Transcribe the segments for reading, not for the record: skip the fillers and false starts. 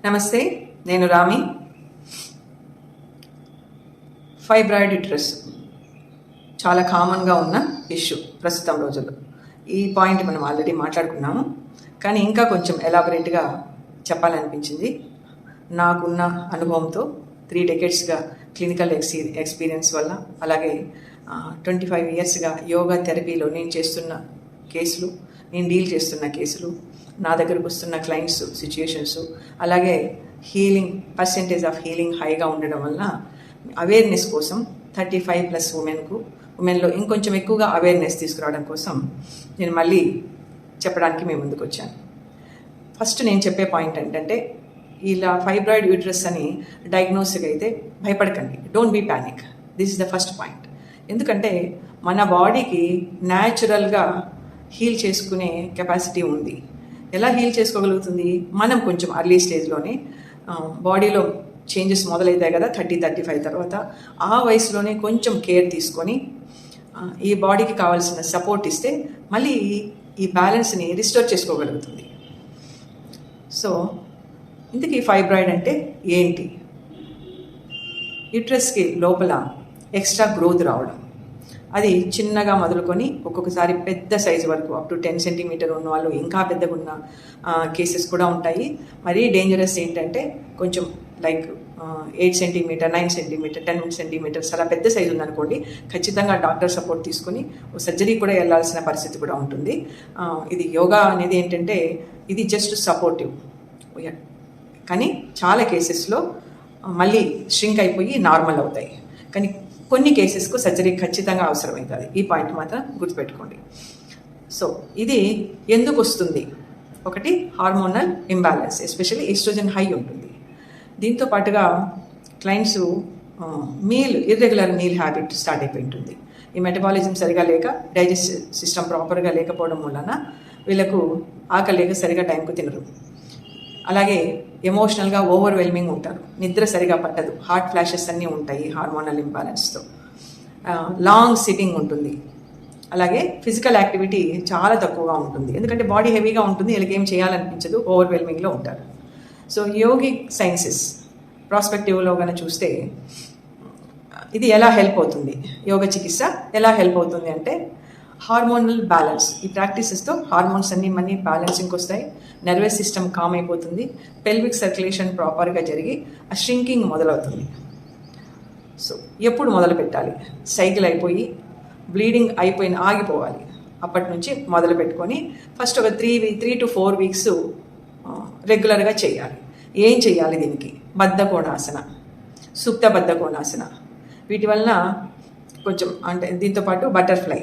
నమస్తే, నేను రామి. Fibroid uterus చాలా కామన్గా ఉన్న ఇష్యూ ప్రస్తుతం రోజుల్లో. ఈ పాయింట్ మనం ఆల్రెడీ మాట్లాడుకున్నాము, కానీ ఇంకా కొంచెం ఎలాబొరేట్గా చెప్పాలనిపించింది. నాకున్న అనుభవంతో 3 డెకేడ్స్గా క్లినికల్ ఎక్స్పీరియన్స్ వల్ల, అలాగే 25 ఇయర్స్గా యోగా థెరపీలో నేను చేస్తున్న కేసులు, నేను డీల్ చేస్తున్న కేసులు, నా దగ్గరకు వస్తున్న క్లయింట్స్ సిచ్యుయేషన్స్, అలాగే హీలింగ్ పర్సెంటేజ్ ఆఫ్ హీలింగ్ హైగా ఉండడం వల్ల అవేర్నెస్ కోసం 35+ ఉమెన్లో ఇంకొంచెం ఎక్కువగా అవేర్నెస్ తీసుకురావడం కోసం నేను మళ్ళీ చెప్పడానికి మేము ముందుకు వచ్చాను. ఫస్ట్ నేను చెప్పే పాయింట్ ఏంటంటే, ఇలా ఫైబ్రాయిడ్ యూట్రస్ అని డయాగ్నోస్కి అయితే భయపడకండి. Don't be panic. This is the first point. ఎందుకంటే మన బాడీకి న్యాచురల్గా హీల్ చేసుకునే కెపాసిటీ ఉంది. ఎలా హీల్ చేసుకోగలుగుతుంది? మనం కొంచెం అర్లీ స్టేజ్లోనే బాడీలో చేంజెస్ మొదలవుతాయి కదా, 30-35 తర్వాత. ఆ వయసులోనే కొంచెం కేర్ తీసుకొని ఈ బాడీకి కావాల్సిన సపోర్ట్ ఇస్తే మళ్ళీ ఈ బ్యాలెన్స్ని రిస్టోర్ చేసుకోగలుగుతుంది. సో ఇంతకీ ఫైబ్రాయిడ్ అంటే ఏంటి? యూట్రస్కి లోపల ఎక్స్ట్రా గ్రోత్ రావడం, అది చిన్నగా మొదలుకొని ఒక్కొక్కసారి పెద్ద సైజు వరకు అప్ టు 10 సెంటీమీటర్ ఉన్న వాళ్ళు, ఇంకా పెద్దగా ఉన్న కేసెస్ కూడా ఉంటాయి. మరీ డేంజరస్ ఏంటంటే కొంచెం లైక్ 8 సెంటీమీటర్, 9 సెంటీమీటర్, 10 సెంటీమీటర్స్ అలా పెద్ద సైజు ఉందనుకోండి, ఖచ్చితంగా డాక్టర్ సపోర్ట్ తీసుకొని సర్జరీ కూడా వెళ్ళాల్సిన పరిస్థితి కూడా ఉంటుంది. ఇది యోగా అనేది ఏంటంటే ఇది జస్ట్ సపోర్టివ్, కానీ చాలా కేసెస్లో మళ్ళీ ష్రింక్ అయిపోయి నార్మల్ అవుతాయి. కానీ కొన్ని కేసెస్కు సర్జరీ ఖచ్చితంగా అవసరమవుతుంది. ఈ పాయింట్ మాత్రం గుర్తుపెట్టుకోండి. సో ఇది ఎందుకు వస్తుంది? ఒకటి, hormonal imbalance, especially estrogen high ఉంటుంది. దీంతో పాటుగా clients irregular meal habit start అయిపోయి ఉంటుంది. ఈ మెటబాలిజం సరిగా లేక, డైజెస్టివ్ సిస్టమ్ ప్రాపర్గా లేకపోవడం వలన వీళ్ళకు ఆకలి లేక సరిగా టైంకు తినరు. అలాగే ఎమోషనల్గా ఓవర్వెల్మింగ్ ఉంటారు, నిద్ర సరిగా పట్టదు, హార్ట్ ఫ్లాషెస్ అన్నీ ఉంటాయి హార్మోనల్ ఇంబ్యాలెన్స్తో. లాంగ్ సిట్టింగ్ ఉంటుంది. అలాగే ఫిజికల్ యాక్టివిటీ చాలా తక్కువగా ఉంటుంది, ఎందుకంటే బాడీ హెవీగా ఉంటుంది, వీళ్ళకి ఏం చేయాలనిపించదు, ఓవర్వెల్మింగ్లో ఉంటారు. సో యోగిక్ సైన్సెస్ ప్రాస్పెక్టివ్లో కనుక చూస్తే ఇది ఎలా హెల్ప్ అవుతుంది, యోగ చికిత్స ఎలా హెల్ప్ అవుతుంది అంటే, హార్మోనల్ బ్యాలెన్స్. ఈ ప్రాక్టీసెస్తో హార్మోన్స్ అన్నీ మనీ బ్యాలెన్సింగ్కి వస్తాయి, నర్వస్ సిస్టమ్ కామ్ అయిపోతుంది, పెల్విక్ సర్క్యులేషన్ ప్రాపర్గా జరిగి ఆ ష్రింకింగ్ మొదలవుతుంది. సో ఎప్పుడు మొదలు పెట్టాలి? సైకిల్ అయిపోయి బ్లీడింగ్ ఆగిపోవాలి, అప్పటి నుంచి మొదలు పెట్టుకొని ఫస్ట్ ఒక 3 to 4 వీక్స్ రెగ్యులర్గా చేయాలి. ఏం చేయాలి దీనికి? బద్ధకోణాసన, సుప్త బద్ధకోణాసన. వీటి వలన కొంచెం అంటే దీంతోపాటు బటర్ఫ్లై,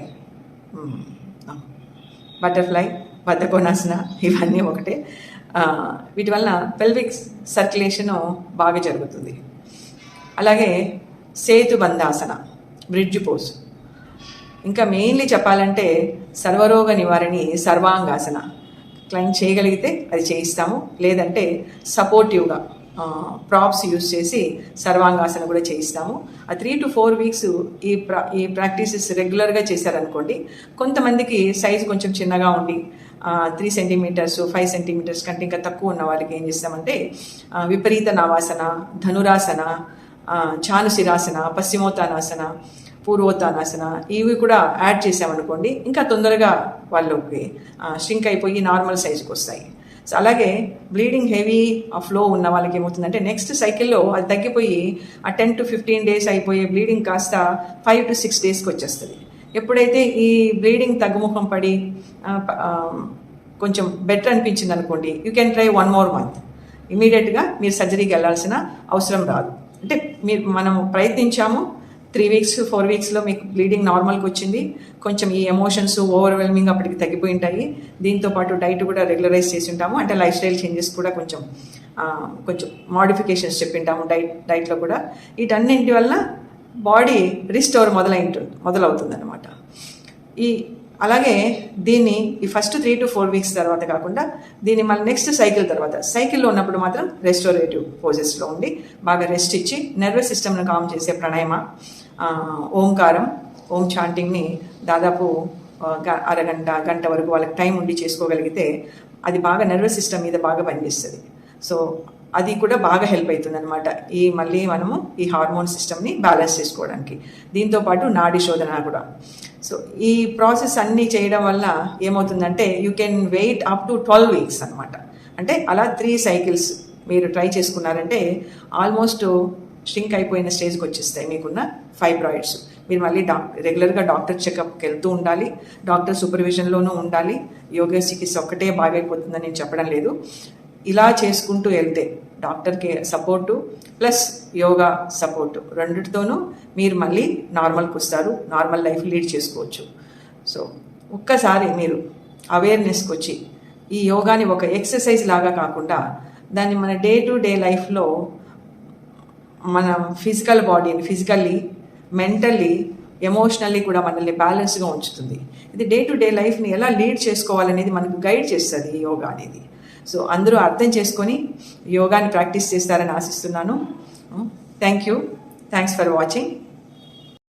బద్ధకోణాసన, ఇవన్నీ ఒకటే. వీటి వలన పెల్విక్ సర్క్యులేషను బాగా జరుగుతుంది. అలాగే సేతుబంధాసన, బ్రిడ్జ్ పోజ్. ఇంకా మెయిన్లీ చెప్పాలంటే సర్వరోగ నివారణి సర్వాంగాసన. క్లయింట్ చేయగలిగితే అది చేయిస్తాము, లేదంటే సపోర్టివ్గా ప్రాప్స్ యూజ్ చేసి సర్వాంగాసన కూడా చేయిస్తాము. ఆ 3 to 4 వీక్స్ ఈ ప్రాక్టీసెస్ రెగ్యులర్గా చేశారనుకోండి, కొంతమందికి సైజు కొంచెం చిన్నగా ఉండి 3 సెంటీమీటర్స్ 5 సెంటీమీటర్స్ కంటే ఇంకా తక్కువ ఉన్న వాళ్ళకి ఏం చేస్తామంటే విపరీత నవాసన, ధనురాసన, చానుశిరాసన, పశ్చిమోత్తానాసన, పూర్వోత్తానాసన, ఇవి కూడా యాడ్ చేసామనుకోండి, ఇంకా తొందరగా వాళ్ళకి ష్రింక్ అయిపోయి నార్మల్ సైజుకి వస్తాయి. సో అలాగే బ్లీడింగ్ హెవీ ఫ్లో ఉన్న వాళ్ళకి ఏమవుతుందంటే నెక్స్ట్ సైకిల్లో అది తగ్గిపోయి ఆ 10 to 15 డేస్ అయిపోయే బ్లీడింగ్ కాస్త 5 to 6 డేస్కి వచ్చేస్తుంది. ఎప్పుడైతే ఈ బ్లీడింగ్ తగ్గుముఖం పడి కొంచెం బెటర్ అనిపించింది అనుకోండి, you can try 1 more month. ఇమీడియట్గా మీరు సర్జరీకి వెళ్ళాల్సిన అవసరం రాదు. అంటే మనం ప్రయత్నించాము, 3 weeks 4 వీక్స్లో మీకు బ్లీడింగ్ నార్మల్కి వచ్చింది, కొంచెం ఈ ఎమోషన్స్ ఓవర్వెల్మింగ్ అప్పటికి తగ్గిపోయి ఉంటాయి. దీంతోపాటు డైట్ కూడా రెగ్యులరైజ్ చేసి ఉంటాము, అంటే లైఫ్ స్టైల్ చేంజెస్ కూడా కొంచెం మాడిఫికేషన్స్ చెప్పింటాము డైట్లో కూడా. వీటన్నింటి వల్ల బాడీ రిస్టోర్ మొదలవుతుంది అనమాట. అలాగే దీన్ని ఈ ఫస్ట్ 3 to 4 వీక్స్ తర్వాత కాకుండా దీన్ని మళ్ళీ నెక్స్ట్ సైకిల్లో ఉన్నప్పుడు మాత్రం రెస్టోరేటివ్ పోజెస్లో ఉండి బాగా రెస్ట్ ఇచ్చి నర్వస్ సిస్టమ్ను కామ్ చేసే ప్రాణాయామ, ఓంకారం, ఓం చాంటింగ్ని దాదాపు గంట వరకు వాళ్ళకి టైం ఉండి చేసుకోగలిగితే అది బాగా నర్వస్ సిస్టమ్ మీద బాగా పనిచేస్తుంది. సో అది కూడా బాగా హెల్ప్ అవుతుంది అనమాట. మళ్ళీ మనము ఈ హార్మోన్ సిస్టమ్ని బ్యాలెన్స్ చేసుకోవడానికి. దీంతోపాటు నాడి శోధన కూడా. సో ఈ ప్రాసెస్ అన్నీ చేయడం వల్ల ఏమవుతుందంటే you can wait up to 12 weeks అనమాట. అంటే అలా 3 సైకిల్స్ మీరు ట్రై చేసుకున్నారంటే ఆల్మోస్ట్ స్ట్రింక్ అయిపోయిన స్టేజ్కి వచ్చేస్తాయి మీకున్న ఫైబ్రాయిడ్స్. మీరు మళ్ళీ రెగ్యులర్గా డాక్టర్ చెకప్కి వెళ్తూ ఉండాలి, డాక్టర్ సూపర్విజన్లోనూ ఉండాలి. యోగా చికిత్స ఒక్కటే బాగైపోతుందని నేను చెప్పడం లేదు. ఇలా చేసుకుంటూ వెళ్తే డాక్టర్కి సపోర్టు ప్లస్ యోగా సపోర్టు రెండిటితోనూ మీరు మళ్ళీ నార్మల్కి వస్తారు, నార్మల్ లైఫ్ లీడ్ చేసుకోవచ్చు. సో ఒక్కసారి మీరు అవేర్నెస్కి వచ్చి ఈ యోగాని ఒక ఎక్సర్సైజ్ లాగా కాకుండా దాన్ని మన డే టు డే లైఫ్లో మన ఫిజికల్ బాడీని ఫిజికల్లీ, మెంటల్లీ, ఎమోషనల్లీ కూడా మనల్ని బ్యాలెన్స్గా ఉంచుతుంది. ఇది డే టు డే లైఫ్ని ఎలా లీడ్ చేసుకోవాలనేది మనకు గైడ్ చేస్తుంది ఈ యోగా అనేది. సో అందరూ అర్థం చేసుకొని యోగాని ప్రాక్టీస్ చేస్తారని ఆశిస్తున్నాను. Thank you. Thanks for watching.